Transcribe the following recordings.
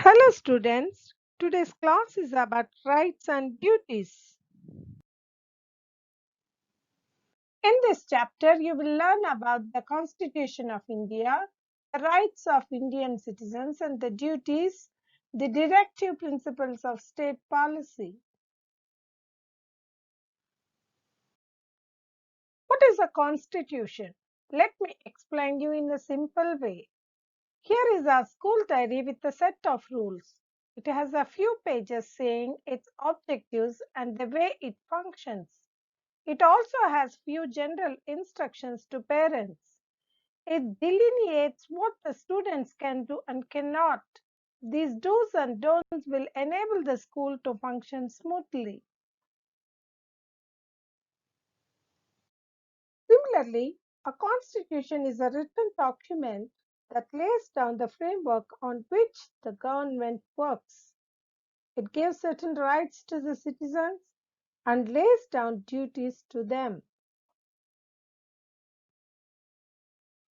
Hello students, today's class is about rights and duties. In this chapter, you will learn about the Constitution of India, the rights of Indian citizens and the duties, the directive principles of state policy. What is a constitution? Let me explain you in a simple way. Here is our school diary with a set of rules. It has a few pages saying its objectives and the way it functions. It also has few general instructions to parents. It delineates what the students can do and cannot. These do's and don'ts will enable the school to function smoothly. Similarly, a constitution is a written document that lays down the framework on which the government works. It gives certain rights to the citizens and lays down duties to them.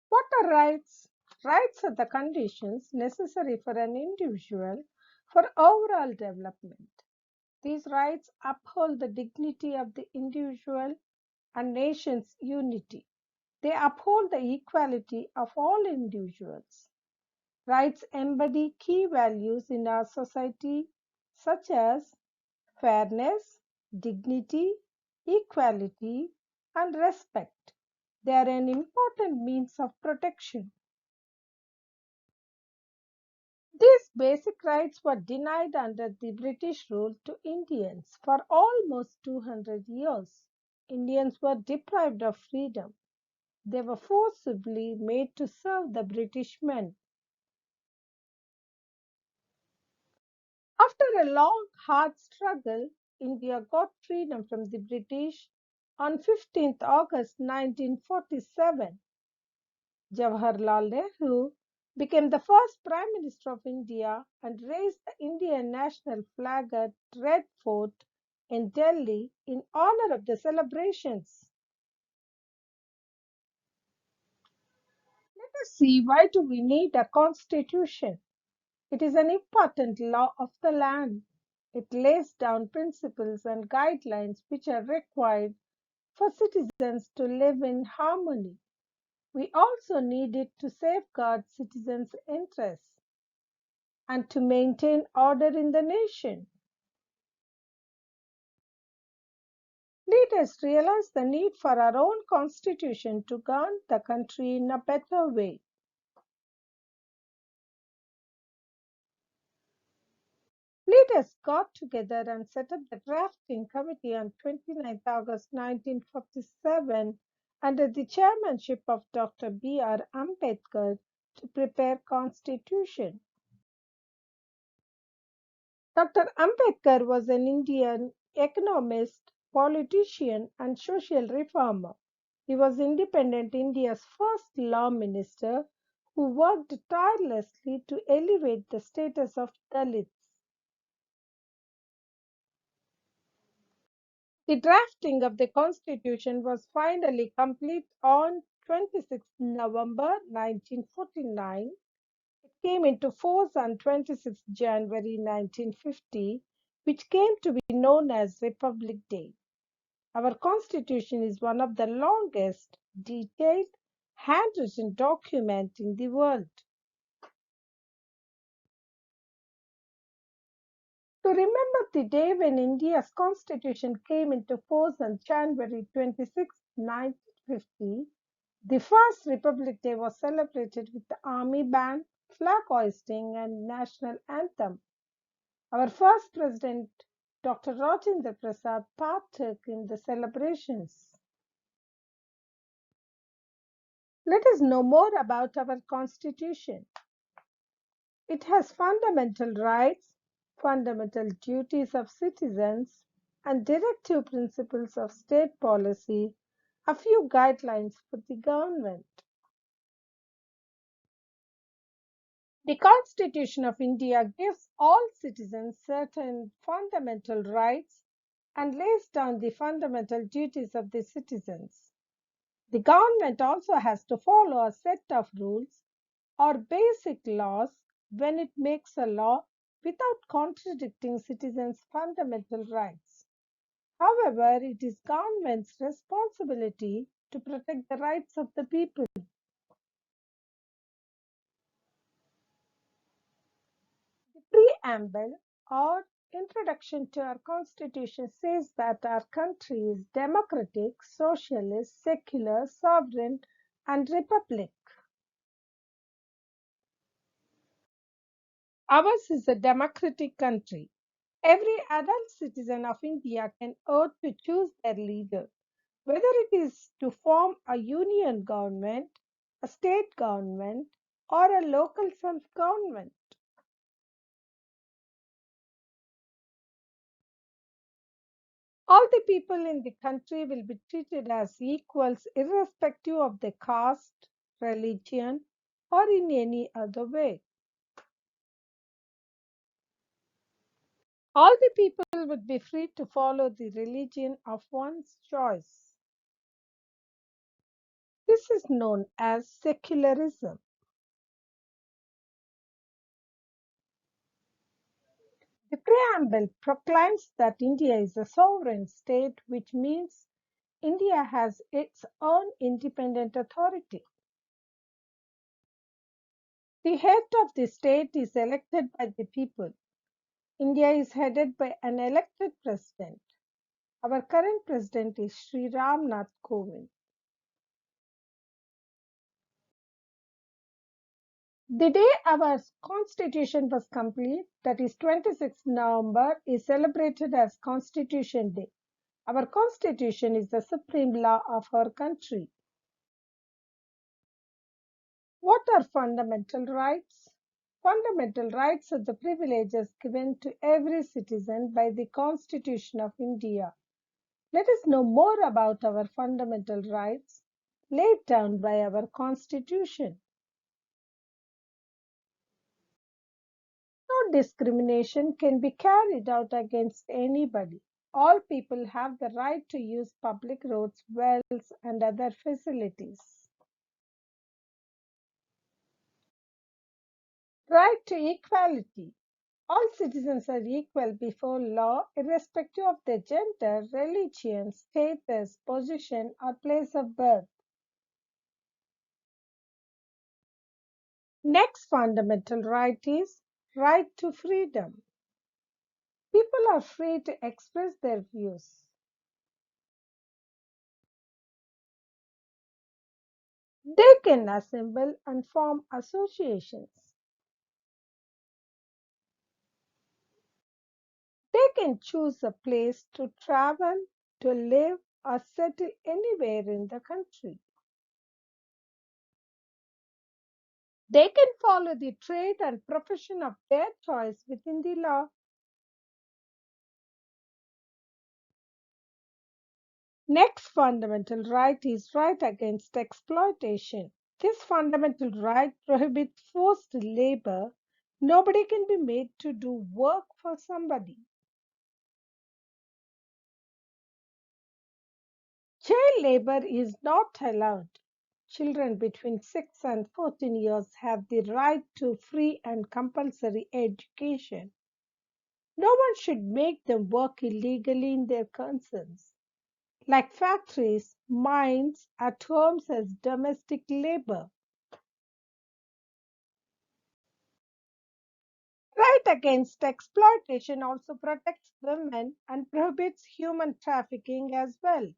What are rights? Rights are the conditions necessary for an individual for overall development. These rights uphold the dignity of the individual and nation's unity. They uphold the equality of all individuals. Rights embody key values in our society such as fairness, dignity, equality, and respect. They are an important means of protection. These basic rights were denied under the British rule to Indians for almost 200 years. Indians were deprived of freedom. They were forcibly made to serve the British men. After a long, hard struggle, India got freedom from the British on 15th August 1947. Jawaharlal Nehru became the first Prime Minister of India and raised the Indian national flag at Red Fort in Delhi in honor of the celebrations. Let us see, why do we need a constitution? It is an important law of the land. It lays down principles and guidelines which are required for citizens to live in harmony. We also need it to safeguard citizens' interests and to maintain order in the nation. Leaders realize the need for our own constitution to govern the country in a better way. Leaders got together and set up the drafting committee on 29th August 1947 under the chairmanship of Dr. B.R. Ambedkar to prepare constitution. Dr. Ambedkar was an Indian economist, politician, and social reformer. He was independent India's first law minister who worked tirelessly to elevate the status of Dalits. The drafting of the constitution was finally complete on 26 November 1949. It came into force on 26 January 1950, which came to be known as Republic Day. Our constitution is one of the longest, detailed, handwritten documents in the world. To remember the day when India's constitution came into force on January 26, 1950, the first Republic Day was celebrated with the army band, flag hoisting, and national anthem. Our first president, Dr. Rajendra Prasad, partook in the celebrations. Let us know more about our constitution. It has fundamental rights, fundamental duties of citizens, and directive principles of state policy, a few guidelines for the government. The Constitution of India gives all citizens certain fundamental rights and lays down the fundamental duties of the citizens. The government also has to follow a set of rules or basic laws when it makes a law without contradicting citizens' fundamental rights. However, it is government's responsibility to protect the rights of the people. The preamble or introduction to our constitution says that our country is democratic, socialist, secular, sovereign, and republic. Ours is a democratic country. Every adult citizen of India can vote to choose their leader, whether it is to form a union government, a state government, or a local self government. All the people in the country will be treated as equals irrespective of their caste, religion, or in any other way. All the people would be free to follow the religion of one's choice. This is known as secularism. The preamble proclaims that India is a sovereign state, which means India has its own independent authority. The head of the state is elected by the people. India is headed by an elected president. Our current president is Sri Ram Nath Kovind. The day our constitution was complete, that is 26th November, is celebrated as Constitution Day. Our constitution is the supreme law of our country. What are fundamental rights? Fundamental rights are the privileges given to every citizen by the Constitution of India. Let us know more about our fundamental rights laid down by our Constitution. No discrimination can be carried out against anybody. All people have the right to use public roads, wells, and other facilities. Right to equality. All citizens are equal before law, irrespective of their gender, religion, status, position, or place of birth. Next fundamental right is right to freedom. People are free to express their views. They can assemble and form associations. They can choose a place to travel, to live, or settle anywhere in the country. They can follow the trade and profession of their choice within the law. Next fundamental right is right against exploitation. This fundamental right prohibits forced labor. Nobody can be made to do work for somebody. Child labor is not allowed. Children between 6 and 14 years have the right to free and compulsory education. No one should make them work illegally in their concerns, like factories, mines, at homes as domestic labor. Right against exploitation also protects women and prohibits human trafficking as well.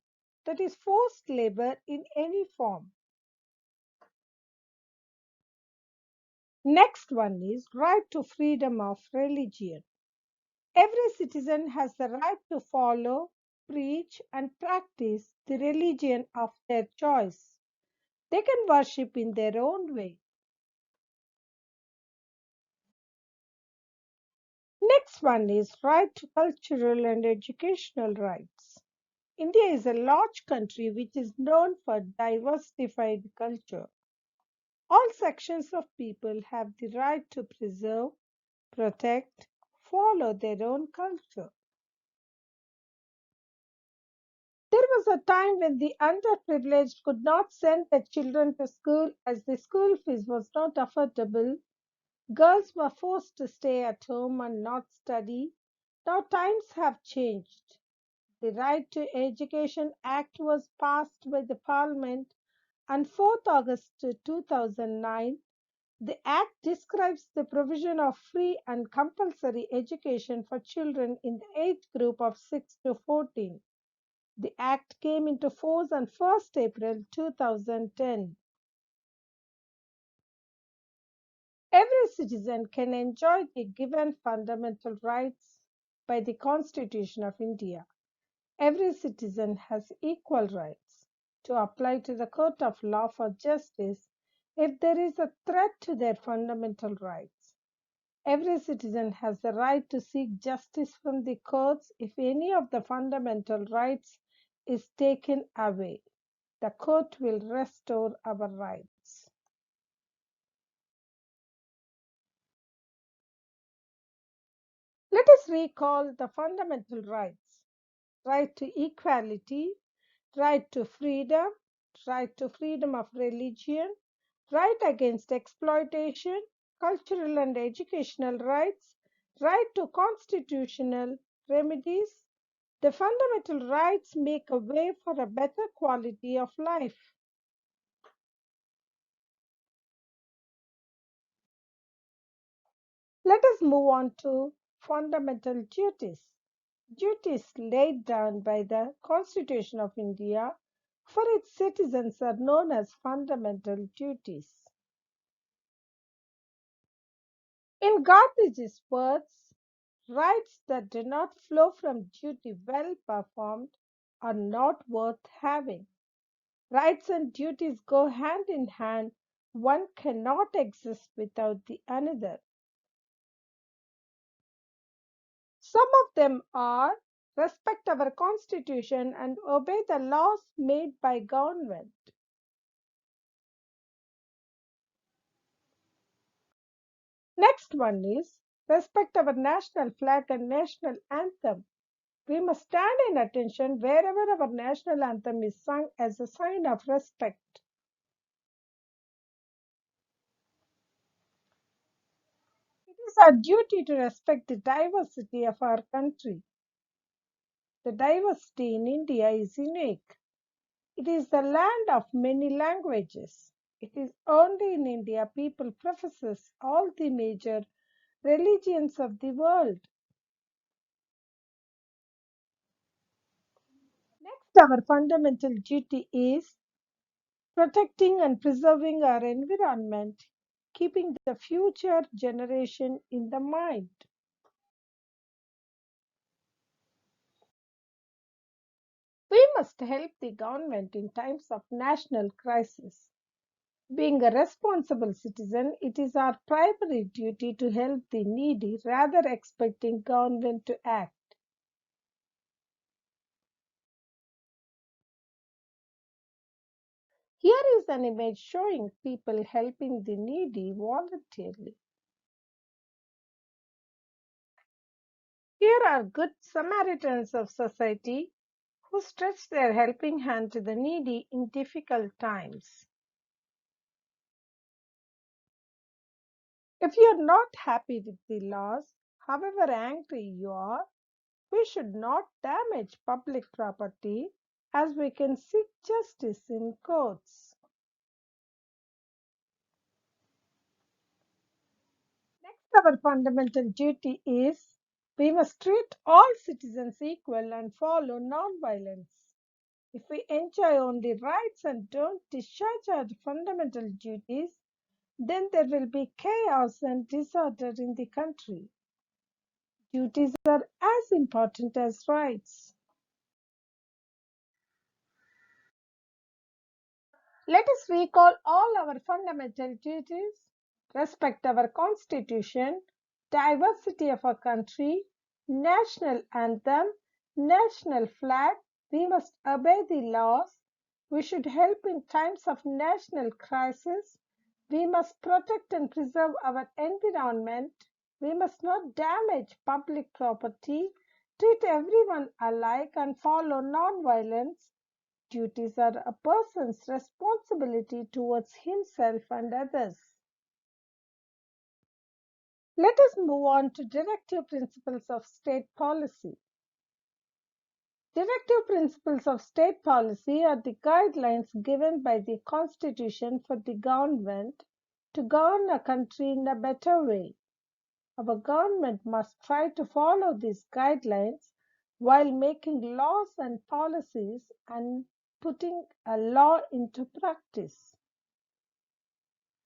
That is forced labor in any form. Next one is right to freedom of religion. Every citizen has the right to follow, preach, and practice the religion of their choice. They can worship in their own way. Next one is right to cultural and educational rights. India is a large country which is known for diversified culture. All sections of people have the right to preserve, protect, follow their own culture. There was a time when the underprivileged could not send their children to school as the school fees was not affordable Girls were forced to stay at home and not study. Now times have changed. The Right to Education Act was passed by the Parliament on 4th August 2009. The Act describes the provision of free and compulsory education for children in the age group of 6 to 14. The Act came into force on 1st April 2010. Every citizen can enjoy the given fundamental rights by the Constitution of India. Every citizen has equal rights to apply to the court of law for justice if there is a threat to their fundamental rights. Every citizen has the right to seek justice from the courts if any of the fundamental rights is taken away. The court will restore our rights. Let us recall the fundamental rights: right to equality, right to freedom of religion, right against exploitation, cultural and educational rights, right to constitutional remedies. The fundamental rights make a way for a better quality of life. Let us move on to fundamental duties. Duties laid down by the Constitution of India for its citizens are known as fundamental duties. In Gandhiji's words, rights that do not flow from duty well performed are not worth having. Rights and duties go hand in hand. One cannot exist without the another. Some of them are: respect our constitution and obey the laws made by government. Next one is respect our national flag and national anthem. We must stand in attention wherever our national anthem is sung as a sign of respect. It is our duty to respect the diversity of our country. The diversity in India is unique. It is the land of many languages. It is only in India people professes all the major religions of the world. Next, our fundamental duty is protecting and preserving our environment, keeping the future generation in the mind. We must help the government in times of national crisis. Being a responsible citizen, it is our primary duty to help the needy rather expecting government to act. Here is an image showing people helping the needy voluntarily. Here are good Samaritans of society who stretch their helping hand to the needy in difficult times. If you are not happy with the laws, however angry you are, we should not damage public property as we can seek justice in courts. Next, our fundamental duty is we must treat all citizens equal and follow non-violence. If we enjoy only rights and don't discharge our fundamental duties, then there will be chaos and disorder in the country. Duties are as important as rights. Let us recall all our fundamental duties: respect our constitution, diversity of our country, national anthem, national flag. We must obey the laws. We should help in times of national crisis. We must protect and preserve our environment. We must not damage public property, treat everyone alike, and follow non-violence. Duties are a person's responsibility towards himself and others. Let us move on to directive principles of state policy. Directive principles of state policy are the guidelines given by the Constitution for the government to govern a country in a better way. Our government must try to follow these guidelines while making laws and policies and putting a law into practice.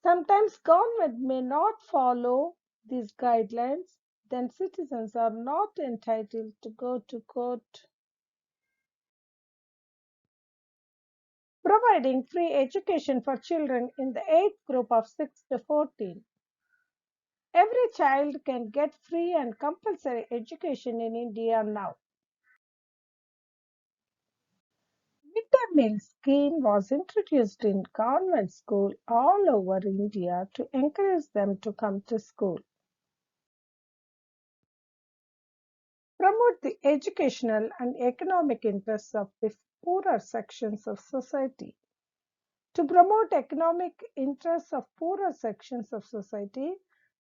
Sometimes government may not follow these guidelines, then citizens are not entitled to go to court. Providing free education for children in the age group of 6 to 14. Every child can get free and compulsory education in India now. Midday meal scheme was introduced in government school all over India to encourage them to come to school. Promote the educational and economic interests of the poorer sections of society. To promote economic interests of poorer sections of society,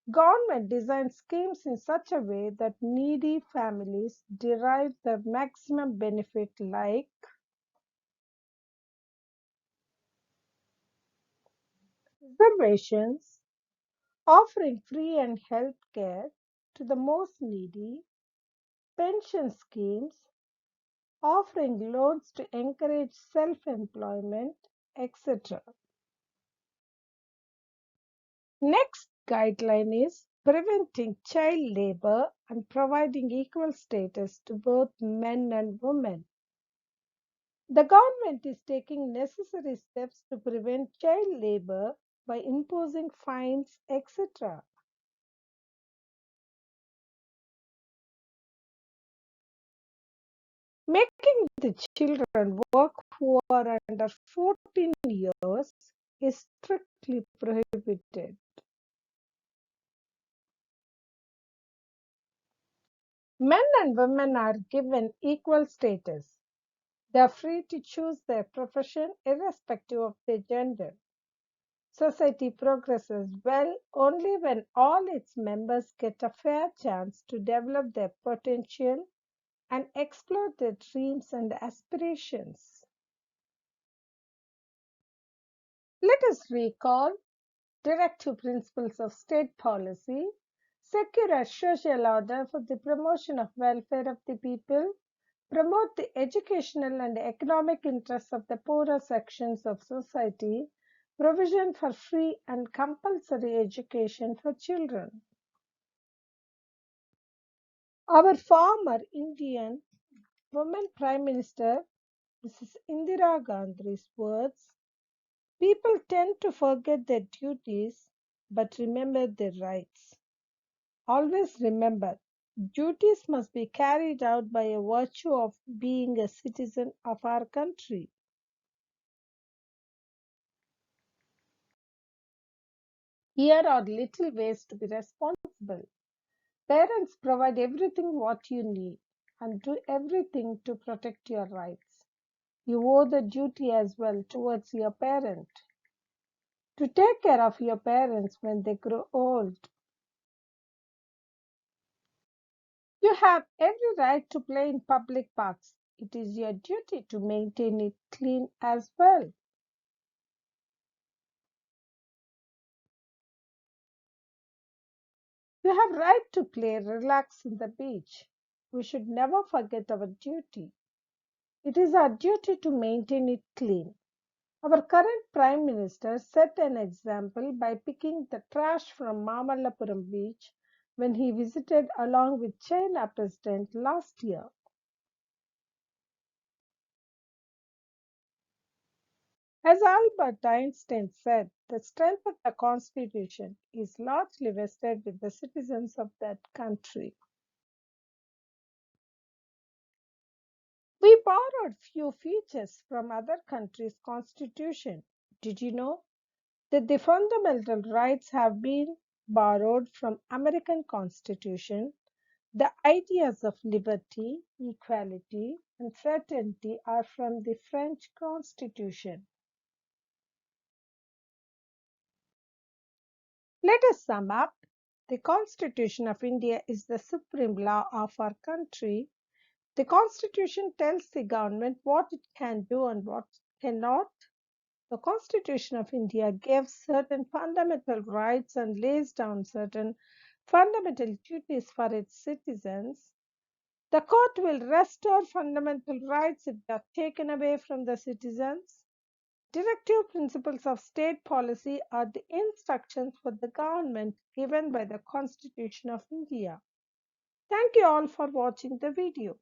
government designs schemes in such a way that needy families derive the maximum benefit like reservations, offering free and health care to the most needy, pension schemes, offering loans to encourage self-employment, etc. Next guideline is preventing child labor and providing equal status to both men and women. The government is taking necessary steps to prevent child labor by imposing fines, etc. Making the children work who are under 14 years is strictly prohibited. Men and women are given equal status. They are free to choose their profession irrespective of their gender. Society progresses well only when all its members get a fair chance to develop their potential and explore their dreams and aspirations. Let us recall directive principles of state policy: secure a social order for the promotion of welfare of the people, promote the educational and economic interests of the poorer sections of society, provision for free and compulsory education for children. Our former Indian woman Prime Minister Mrs. Indira Gandhi's words: people tend to forget their duties but remember their rights. Always remember, duties must be carried out by a virtue of being a citizen of our country. Here are little ways to be responsible. Parents, provide everything what you need and do everything to protect your rights. You owe the duty as well towards your parent to take care of your parents when they grow old. You have every right to play in public parks. It is your duty to maintain it clean as well. You have right to play, relax in the beach. We should never forget our duty. It is our duty to maintain it clean. Our current Prime Minister set an example by picking the trash from Mamallapuram beach when he visited along with China President last year. As Albert Einstein said, the strength of the Constitution is largely vested with the citizens of that country. We borrowed few features from other countries' constitution. Did you know that the fundamental rights have been borrowed from American Constitution? The ideas of liberty, equality, and fraternity are from the French Constitution. Let us sum up. The Constitution of India is the supreme law of our country. The Constitution tells the government what it can do and what it cannot. The Constitution of India gives certain fundamental rights and lays down certain fundamental duties for its citizens. The court will restore fundamental rights if they are taken away from the citizens. Directive principles of state policy are the instructions for the government given by the Constitution of India. Thank you all for watching the video.